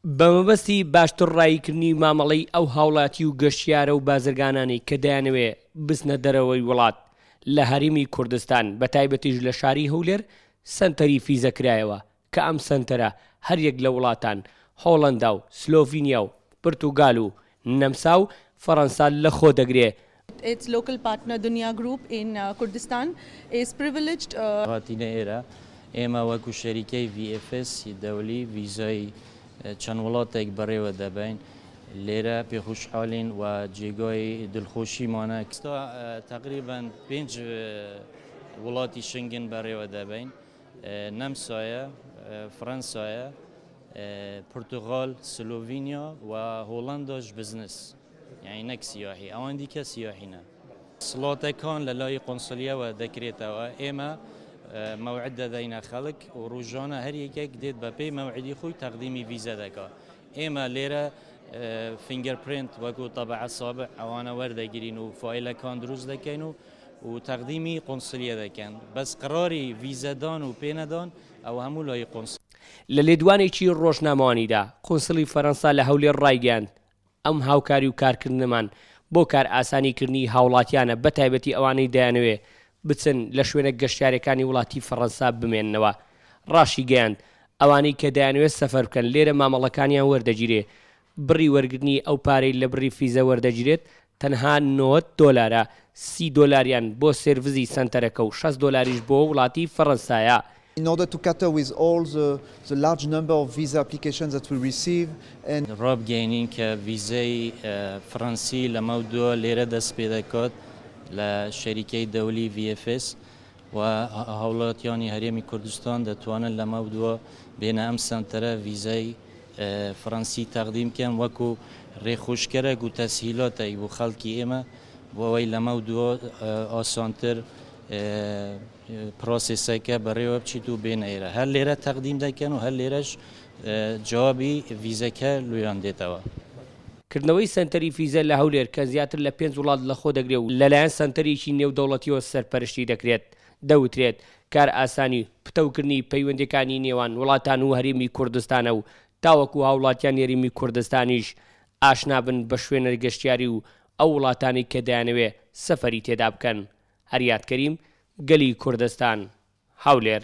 بەمەبەستی باشتر ڕایکردنی مامەڵەی ئەو هاوڵاتی و گەشتیارە و بازرگانانی کە دەیانەوێ بچنە دەرەوەی وڵات لە هەرێمی کوردستان بەتایبەتیش لە شاری هەولێر سەنتەری فیزەکرایەوە کە ئەم سەنتەرە هەریەک لە وڵاتان هۆڵەندا و سلۆڤینیا و پرتوگال و نەمسا و فەڕەنسا لەخۆ دەگرێت. Its local partner Dunya Group in Kurdistan is privileged. ئێمە وەکو شەریکەی VFS دەولی ڤیزای چەند وڵاتێک بەڕێوە دەبین لێرە پێخۆشحاڵین و جێگای دڵخۆشیمانە تقریباً 5 وڵاتی شنگن بەڕێوە دەبین نەمسایە فەڕەنسایە پورتوغال سلۆڤینیا و هۆڵەنداش بزنس یعنی نەک سیاحی ئەوان دیکە سیاحینە سڵاتەکان لە لای قۆنسڵیەوە دەکرێتەوە ئێمە موعد دەدەینە خەڵک و ڕۆژانە هەر یەکێک دێت بە پێی مەوعدی خۆی تەقدیمی ڤیزە دەکات ئێمە لێرە فینگەرپرینت وەکو تەبع سابع ئەوانە وەردەگرین و فایلەکان دروست دەکەین و تەقدیمی قۆنسڵیە دەکەن بەس قراری ڤیزەدان و پێنەدان ئەو هەموو لای قۆنسڵ. لە لێدوانێکی ڕۆژنامەوانیدا قۆنسڵی فەڕەنسا لە هەولێر ڕایگەیاند ئەم هاوکاری و کارکردنمان بۆ کار ئاسانیکردنی هاوڵاتیانە بەتایبەتی ئەوانەی دەیانەوێ بچن لە شوێنە گەشتیارەکانی وڵاتی فەڕەنسا بمێننەوە. ڕاشی گەیاند ئەوانەی کە دەیانەوێت سەفەر بکەن لێرە مامەڵەکانیان وەردەگیرێ بڕی وەرگرتنی ئەو پارەی لە بڕی فیزە وەردەگیرێت تەنها $90 $30 بۆ سێرڤیزی سەنتەرەکە و $6 بۆ وڵاتی فەڕەنسایە. In order to cater with all the large number of visa applications that we receive and ڕابگەینین کە ڤیزەی فەڕەنسی لە مەودووە لێرە دەست پێ دەکات لە شەریکەی دەولی VFS و هاوڵاتیانی هەرێمی کوردستان دەتوانن لە مەودووە بێنە ئەم سەنتەرە ڤیزای فەڕەنسی تەقدیم بکەن وەکو ڕێخۆشکەرە و تەسهیلاتەی بۆ خەڵکی ئێمە بۆ ئەوەی لە مەودووە ئاسانتر پرۆسسەکە بەڕێوە بچیت و بێنە ئێرە هەر لێرە تەقدیم دەکەن و هەر لێرەش جوابی ڤیزەکە لۆیان دێتەوە. کردنەوەی سەنتەری فیزە لە هەولێر کە زیاتر لە 5 وڵات لەخۆ دەگرێت و لەلایەن سەنتەرێکی نێودەوڵەتیەوە سەرپەرشتی دەکرێت دەوترێت کار ئاسانی پتەوکردنی پەیوەندەکانی نێوان وڵاتان و هەرێمی کوردستانە و تاوەکو هاوڵاتیان هەرێمی کوردستانیش ئاشنا بن بە شوێنە گەشتیاری و ئەو وڵاتانی کە دەیانەوێ سەفەری تێدا بکەن. هەریات کەریم، گەلی کوردستان، هەولێر.